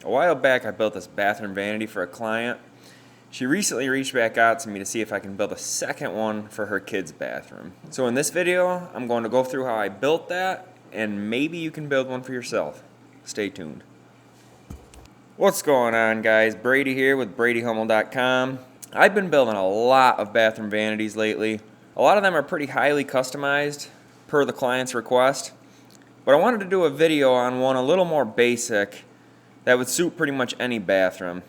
A while back I built this bathroom vanity for a client. She recently reached back out to me to see if I can build a second one for her kid's bathroom. So in this video, I'm going to go through how I built that, and maybe you can build one for yourself. Stay tuned. What's going on, guys? Brady here with BradyHummel.com. I've been building a lot of bathroom vanities lately. A lot of them are pretty highly customized per the client's request, but I wanted to do a video on one a little more basic that would suit pretty much any bathroom.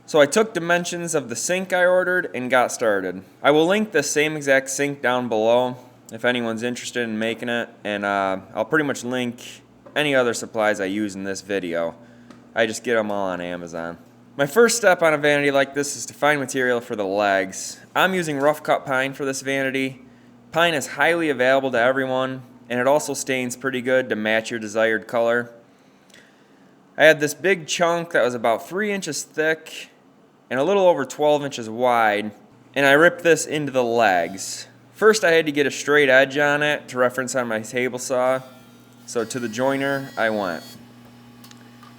So I took dimensions of the sink I ordered and got started. I will link the same exact sink down below if anyone's interested in making it, and I'll pretty much link any other supplies I use in this video. I just get them all on Amazon. My first step on a vanity like this is to find material for the legs. I'm using rough cut pine for this vanity. Pine is highly available to everyone, and it also stains pretty good to match your desired color. I had this big chunk that was about 3 inches thick and a little over 12 inches wide, and I ripped this into the legs. First I had to get a straight edge on it to reference on my table saw, so to the joiner I went.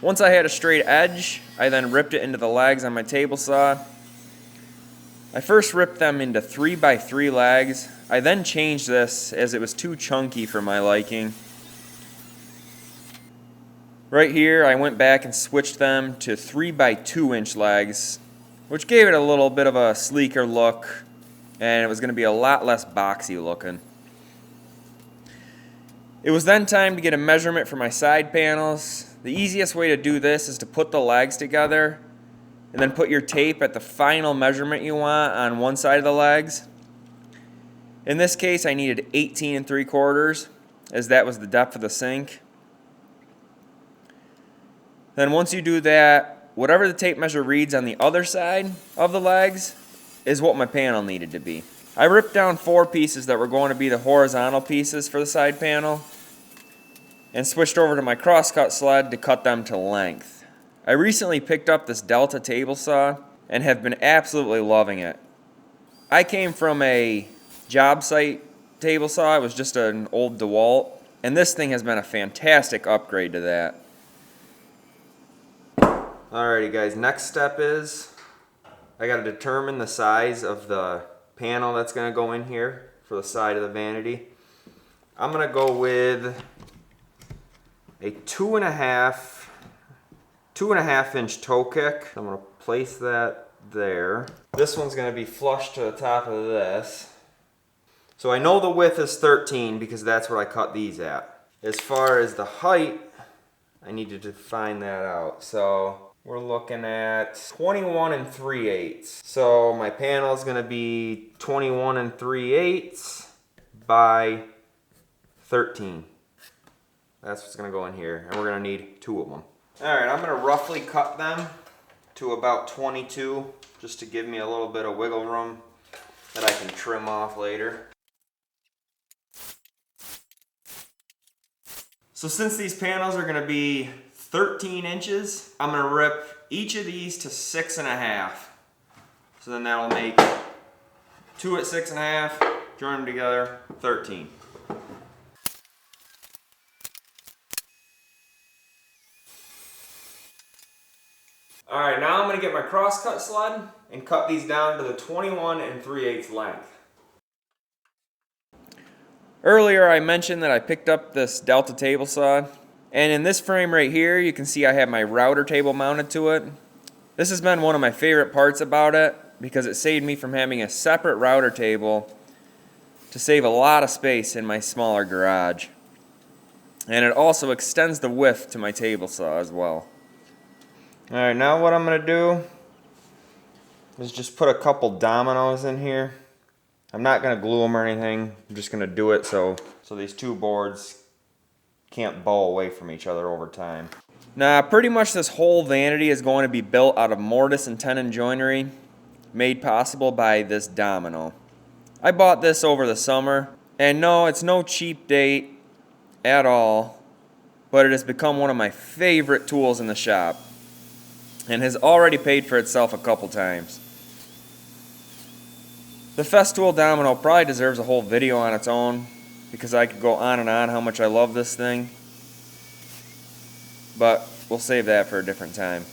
Once I had a straight edge, I then ripped it into the legs on my table saw. I first ripped them into 3x3 legs. I then changed this as it was too chunky for my liking. Right here I went back and switched them to 3x2 inch legs, which gave it a little bit of a sleeker look, and it was going to be a lot less boxy looking. It was then time to get a measurement for my side panels. The easiest way to do this is to put the legs together and then put your tape at the final measurement you want on one side of the legs. In this case I needed 18 3/4, as that was the depth of the sink. Then once you do that, whatever the tape measure reads on the other side of the legs is what my panel needed to be. I ripped down 4 pieces that were going to be the horizontal pieces for the side panel and switched over to my crosscut sled to cut them to length. I recently picked up this Delta table saw and have been absolutely loving it. I came from a job site table saw. It was just an old DeWalt, and this thing has been a fantastic upgrade to that. Alrighty guys, next step is I got to determine the size of the panel that's going to go in here for the side of the vanity. I'm going to go with a 2.5 inch toe kick. I'm going to place that there. This one's going to be flush to the top of this. So I know the width is 13 because that's what I cut these at. As far as the height, I needed to find that out. So we're looking at 21 3/8. So my panel is going to be 21 3/8 by 13. That's what's going to go in here, and we're going to need 2 of them. Alright, I'm going to roughly cut them to about 22, just to give me a little bit of wiggle room that I can trim off later. So since these panels are going to be 13 inches, I'm going to rip each of these to 6.5. So then that'll make 2 at 6.5, join them together, 13. Alright, now I'm going to get my crosscut sled and cut these down to the 21 3/8 length. Earlier I mentioned that I picked up this Delta table saw, and in this frame right here you can see I have my router table mounted to it. This has been one of my favorite parts about it because it saved me from having a separate router table to save a lot of space in my smaller garage. And it also extends the width to my table saw as well. Alright, now what I'm going to do is just put a couple dominoes in here. I'm not going to glue them or anything. I'm just going to do it so these 2 boards can't bow away from each other over time. Now, pretty much this whole vanity is going to be built out of mortise and tenon joinery, made possible by this domino. I bought this over the summer, and no, it's no cheap date at all, but it has become one of my favorite tools in the shop, and has already paid for itself a couple times. The Festool domino probably deserves a whole video on its own, because I could go on and on how much I love this thing. but we'll save that for a different time.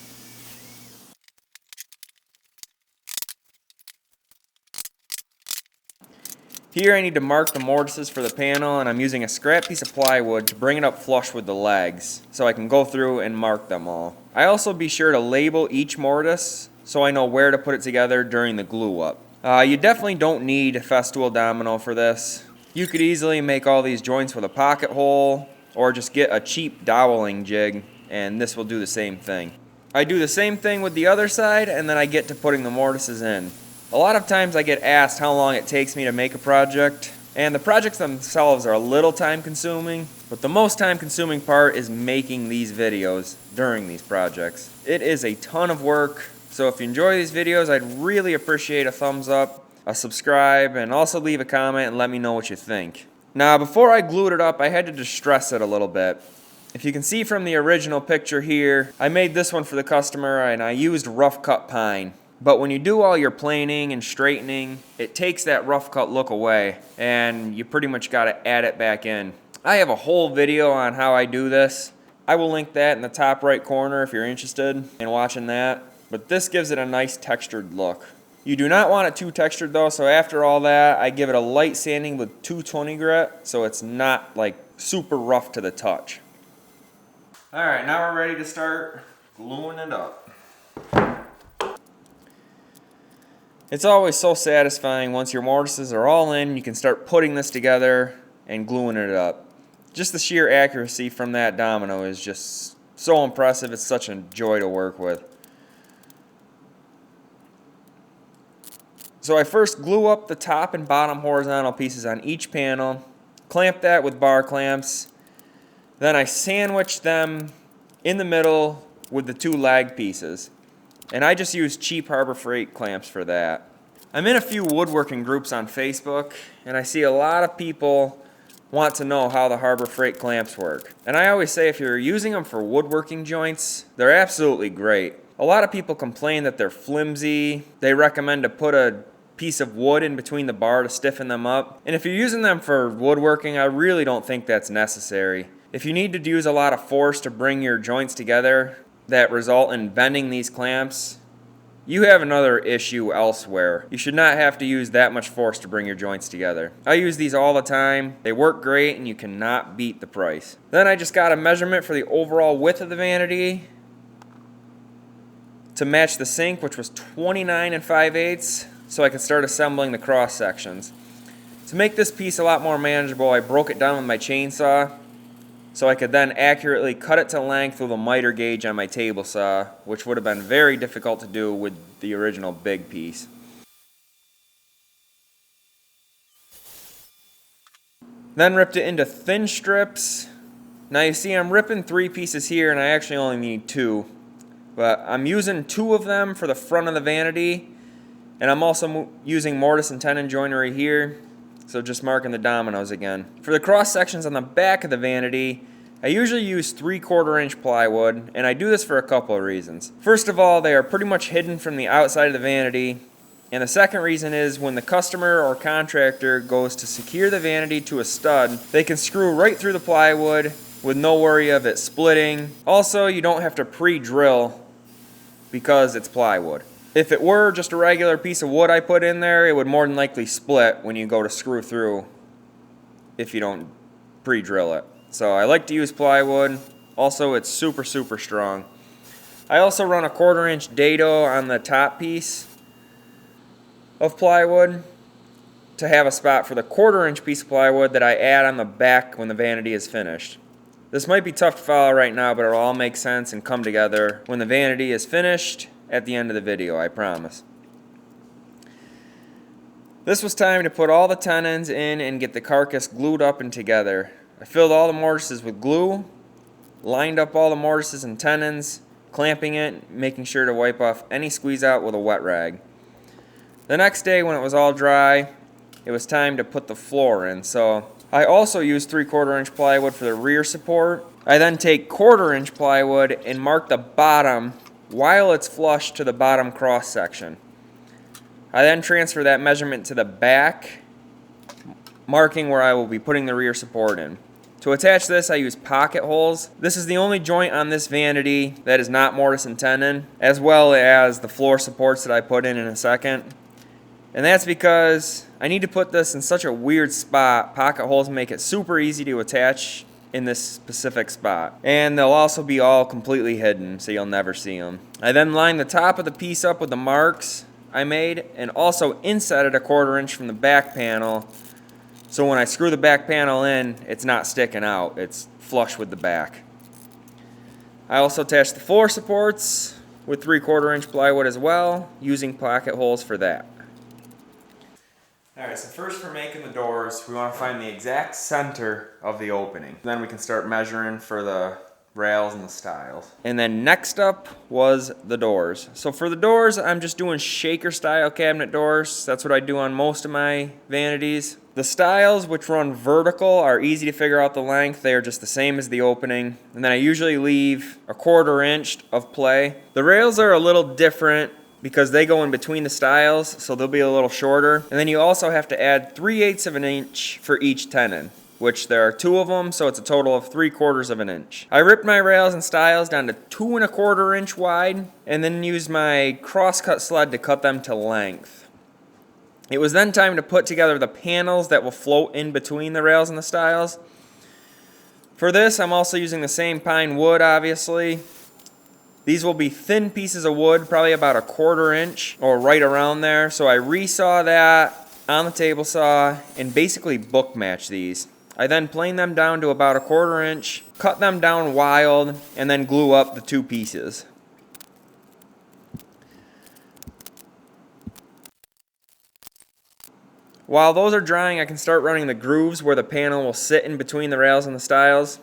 Here I need to mark the mortises for the panel, and I'm using a scrap piece of plywood to bring it up flush with the legs so I can go through and mark them all. I also be sure to label each mortise so I know where to put it together during the glue up. You definitely don't need a festool domino for this. You could easily make all these joints with a pocket hole or just get a cheap doweling jig, and this will do the same thing. I do the same thing with the other side, and then I get to putting the mortises in. A lot of times I get asked how long it takes me to make a project, and the projects themselves are a little time consuming, but the most time consuming part is making these videos during these projects. It is a ton of work, so if you enjoy these videos, I'd really appreciate a thumbs up, a subscribe, and also leave a comment and let me know what you think. Now, before I glued it up, I had to distress it a little bit. If you can see from the original picture here, I made this one for the customer and I used rough cut pine. But when you do all your planing and straightening, it takes that rough cut look away and you pretty much got to add it back in. I have a whole video on how I do this. I will link that in the top right corner if you're interested in watching that. But this gives it a nice textured look. You do not want it too textured though, so after all that, I give it a light sanding with 220 grit so it's not like super rough to the touch. Alright, now we're ready to start gluing it up. It's always so satisfying once your mortises are all in, you can start putting this together and gluing it up. Just the sheer accuracy from that domino is just so impressive. It's such a joy to work with. So I first glue up the top and bottom horizontal pieces on each panel, clamp that with bar clamps, then I sandwich them in the middle with the two lag pieces. And I just use cheap Harbor Freight clamps for that. I'm in a few woodworking groups on Facebook, and I see a lot of people want to know how the Harbor Freight clamps work. And I always say if you're using them for woodworking joints, they're absolutely great. A lot of people complain that they're flimsy. They recommend to put a piece of wood in between the bar to stiffen them up. And if you're using them for woodworking, I really don't think that's necessary. If you need to use a lot of force to bring your joints together that result in bending these clamps, you have another issue elsewhere. You should not have to use that much force to bring your joints together. I use these all the time. They work great and you cannot beat the price. Then I just got a measurement for the overall width of the vanity to match the sink, which was 29 5/8, so I could start assembling the cross sections. To make this piece a lot more manageable, I broke it down with my chainsaw so I could then accurately cut it to length with a miter gauge on my table saw, which would have been very difficult to do with the original big piece. Then ripped it into thin strips. Now you see I'm ripping 3 pieces here and I actually only need 2. But I'm using 2 of them for the front of the vanity, and I'm also using mortise and tenon joinery here. So just marking the dominoes again. For the cross sections on the back of the vanity, I usually use 3/4 inch plywood, and I do this for a couple of reasons. First of all, they are pretty much hidden from the outside of the vanity, and the second reason is when the customer or contractor goes to secure the vanity to a stud, they can screw right through the plywood with no worry of it splitting. Also, you don't have to pre-drill because it's plywood. If it were just a regular piece of wood I put in there, it would more than likely split when you go to screw through if you don't pre-drill it. So I like to use plywood. Also, it's super strong. I also run a 1/4 inch dado on the top piece of plywood to have a spot for the 1/4 inch piece of plywood that I add on the back when the vanity is finished. This might be tough to follow right now, but it'll all make sense and come together when the vanity is finished at the end of the video, I promise. This was time to put all the tenons in and get the carcass glued up and together. I filled all the mortises with glue, lined up all the mortises and tenons, clamping it, making sure to wipe off any squeeze out with a wet rag. The next day when it was all dry, it was time to put the floor in. So I also used 3/4 inch plywood for the rear support. I then take 1/4 inch plywood and mark the bottom while it's flush to the bottom cross section. I then transfer that measurement to the back, marking where I will be putting the rear support in. To To attach this, I use pocket holes. This is the only joint on this vanity that is not mortise and tenon, as well as the floor supports that I put in a second. And that's because I need to put this in such a weird spot. Pocket holes make it super easy to attach in this specific spot. And they'll also be all completely hidden, so you'll never see them. I then line the top of the piece up with the marks I made, and also insetted a 1/4 inch from the back panel. So when I screw the back panel in, it's not sticking out. It's flush with the back. I also attached the floor supports with 3/4 inch plywood as well, using pocket holes for that. Alright, so first for making the doors, we want to find the exact center of the opening. Then we can start measuring for the rails and the stiles. And then next up was the doors. So for the doors, I'm just doing shaker style cabinet doors. That's what I do on most of my vanities. The stiles, which run vertical, are easy to figure out the length. They are just the same as the opening. And then I usually leave a 1/4 inch of play. The rails are a little different because they go in between the stiles, so they'll be a little shorter. And then you also have to add 3/8 of an inch for each tenon, which there are 2 of them, so it's a total of 3/4 of an inch. I ripped my rails and stiles down to 2 1/4 inch wide, and then used my crosscut sled to cut them to length. It was then time to put together the panels that will float in between the rails and the stiles. For this, I'm also using the same pine wood, obviously. These will be thin pieces of wood, probably about a 1/4 inch or right around there. So I resaw that on the table saw and basically book match these. I then plane them down to about a 1/4 inch, cut them down wild, and then glue up the 2 pieces. While those are drying, I can start running the grooves where the panel will sit in between the rails and the stiles.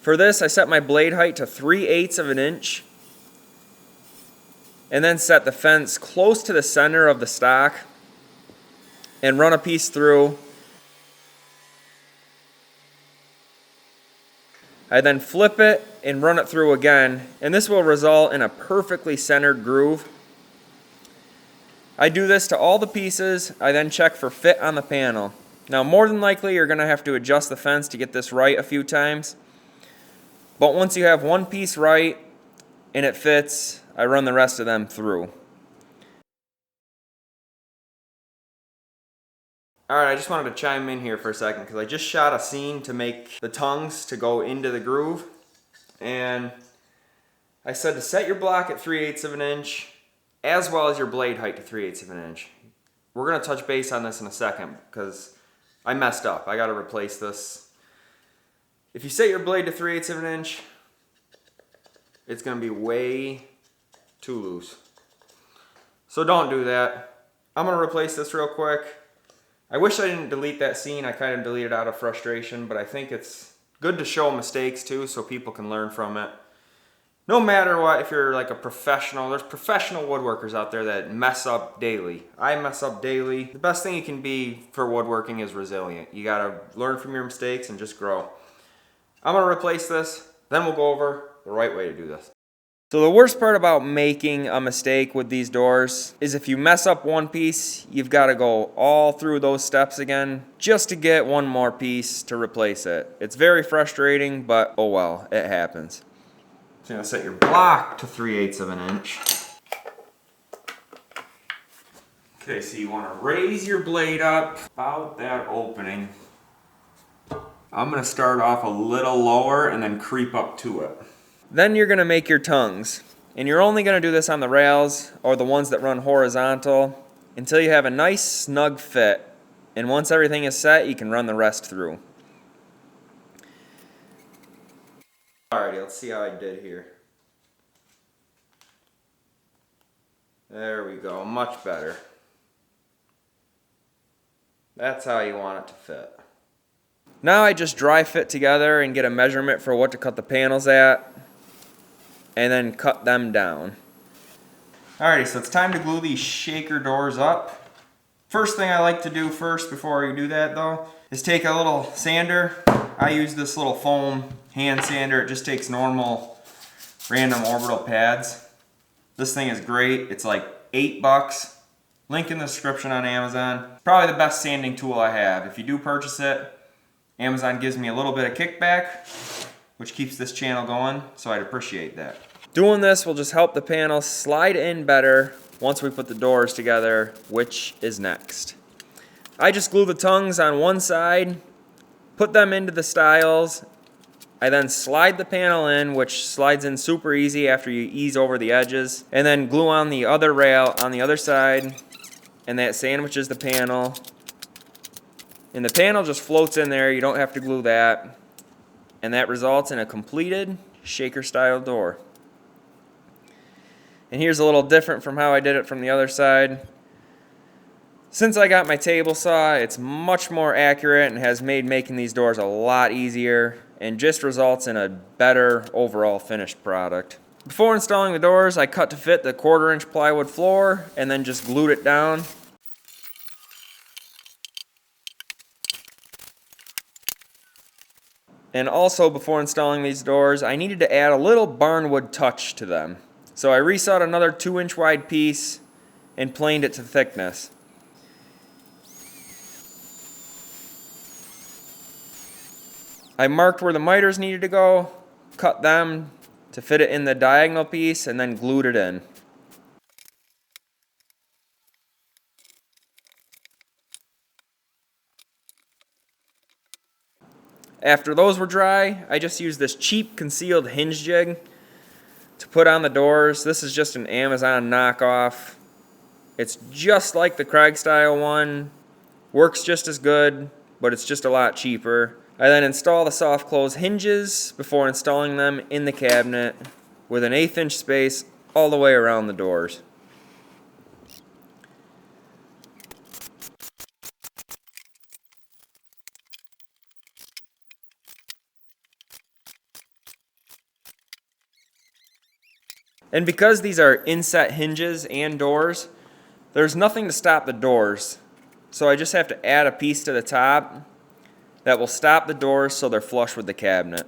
For this, I set my blade height to 3/8 of an inch, and then set the fence close to the center of the stock and run a piece through. I then flip it and run it through again, and this will result in a perfectly centered groove. I do this to all the pieces. I then check for fit on the panel. Now, more than likely, you're going to have to adjust the fence to get this right a few times. But once you have one piece right and it fits, I run the rest of them through. Alright, I just wanted to chime in here for a second because I just shot a scene to make the tongues to go into the groove. And I said to set your block at 3/8 of an inch as well as your blade height to 3/8 of an inch. We're going to touch base on this in a second because I messed up. I got to replace this. If you set your blade to 3/8 of an inch, it's going to be way too loose. So don't do that. I'm going to replace this real quick. I wish I didn't delete that scene. I kind of deleted out of frustration, but I think it's good to show mistakes too so people can learn from it. No matter what, if you're like a professional, there's professional woodworkers out there that mess up daily. I mess up daily. The best thing you can be for woodworking is resilient. You got to learn from your mistakes and just grow. I'm going to replace this, then we'll go over the right way to do this. So the worst part about making a mistake with these doors is if you mess up one piece, you've got to go all through those steps again just to get one more piece to replace it. It's very frustrating, but oh well, it happens. So you're going to set your block to 3/8 of an inch. Okay, so you want to raise your blade up about that opening. I'm going to start off a little lower and then creep up to it. Then you're going to make your tongues. And you're only going to do this on the rails or the ones that run horizontal until you have a nice snug fit. And once everything is set, you can run the rest through. Alrighty, let's see how I did here. There we go, much better. That's how you want it to fit. Now I just dry fit together and get a measurement for what to cut the panels at, and then cut them down. Alrighty, so it's time to glue these shaker doors up. First thing I like to do first before you do that though, is take a little sander. I use this little foam hand sander. It just takes normal random orbital pads. This thing is great. It's like $8. Link in the description on Amazon. Probably the best sanding tool I have. If you do purchase it, Amazon gives me a little bit of kickback, which keeps this channel going, so I'd appreciate that. Doing this will just help the panel slide in better once we put the doors together, which is next. I just glue the tongues on one side, put them into the stiles. I then slide the panel in, which slides in super easy after you ease over the edges, and then glue on the other rail on the other side, and that sandwiches the panel. And the panel just floats in there, you don't have to glue that, and that results in a completed shaker style door. And here's a little different from how I did it from the other side. Since I got my table saw, it's much more accurate and has made making these doors a lot easier and just results in a better overall finished product. Before installing the doors, I cut to fit the 1/4 inch plywood floor and then just glued it down. And also before installing these doors, I needed to add a little barnwood touch to them. So I resawed another 2-inch wide piece and planed it to thickness. I marked where the miters needed to go, cut them to fit it in the diagonal piece, and then glued it in. After those were dry, I just used this cheap concealed hinge jig to put on the doors. This is just an Amazon knockoff. It's just like the Craig style one, works just as good, but it's just a lot cheaper. I then install the soft close hinges before installing them in the cabinet with an 1/8 inch space all the way around the doors. And because these are inset hinges and doors, there's nothing to stop the doors. So I just have to add a piece to the top that will stop the doors so they're flush with the cabinet.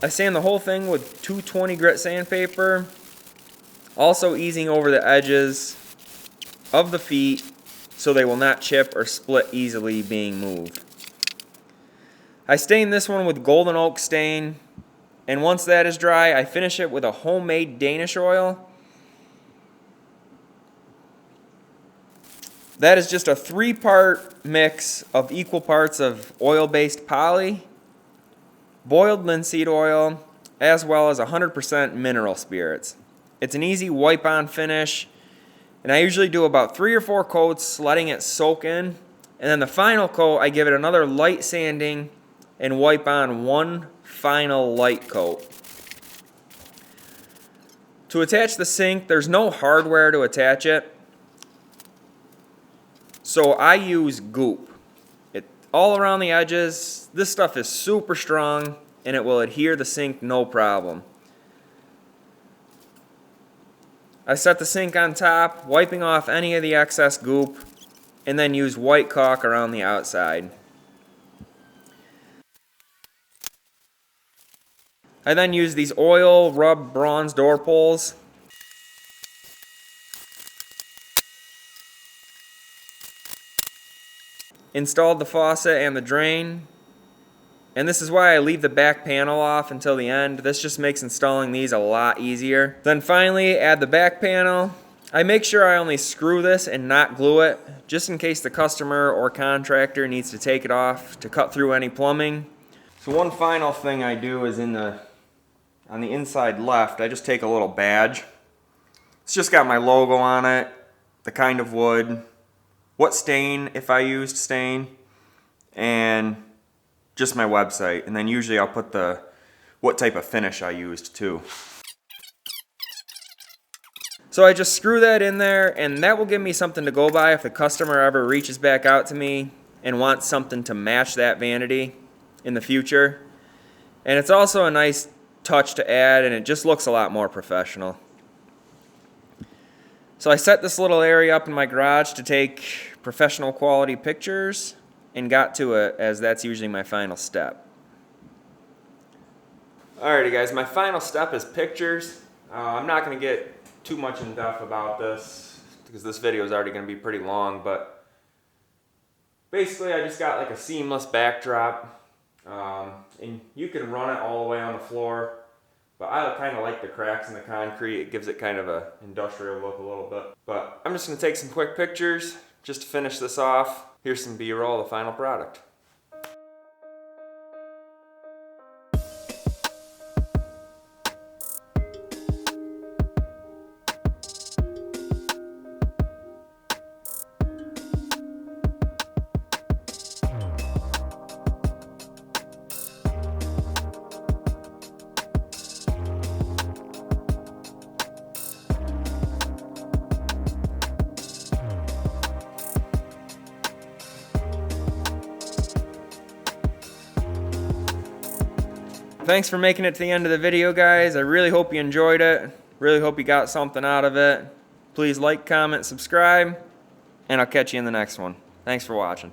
I sand the whole thing with 220 grit sandpaper, also easing over the edges of the feet so they will not chip or split easily being moved. I stain this one with golden oak stain, and once that is dry, I finish it with a homemade Danish oil. That is just a 3-part mix of equal parts of oil-based poly, boiled linseed oil, as well as 100% mineral spirits. It's an easy wipe-on finish, and I usually do about 3 or 4 coats, letting it soak in. And then the final coat, I give it another light sanding and wipe on one final light coat. To attach the sink, there's no hardware to attach it. So I use goop. All around the edges. This stuff is super strong and it will adhere the sink no problem. I set the sink on top, wiping off any of the excess goop, and then use white caulk around the outside. I then use these oil rubbed bronze door pulls. Installed the faucet and the drain, and this is why I leave the back panel off until the end. This just makes installing these a lot easier. Then finally add the back panel. I make sure I only screw this and not glue it, just in case the customer or contractor needs to take it off to cut through any plumbing. So one final thing I do is on the inside left, I just take a little badge. It's just got my logo on it, the kind of wood, what stain, if I used stain, and just my website. And then usually I'll put what type of finish I used too. So I just screw that in there, and that will give me something to go by if the customer ever reaches back out to me and wants something to match that vanity in the future. And it's also a nice touch to add, and it just looks a lot more professional. So I set this little area up in my garage to take professional quality pictures and got to it, as that's usually my final step. Alrighty guys, my final step is pictures. I'm not going to get too much in depth about this because this video is already going to be pretty long, but basically I just got like a seamless backdrop, and you can run it all the way on the floor, but I kind of like the cracks in the concrete. It gives it kind of a industrial look a little bit. But I'm just going to take some quick pictures just to finish this off. Here's some B-roll of the final product. Thanks for making it to the end of the video, guys. I really hope you enjoyed it. Really hope you got something out of it. Please like, comment, subscribe, and I'll catch you in the next one. Thanks for watching.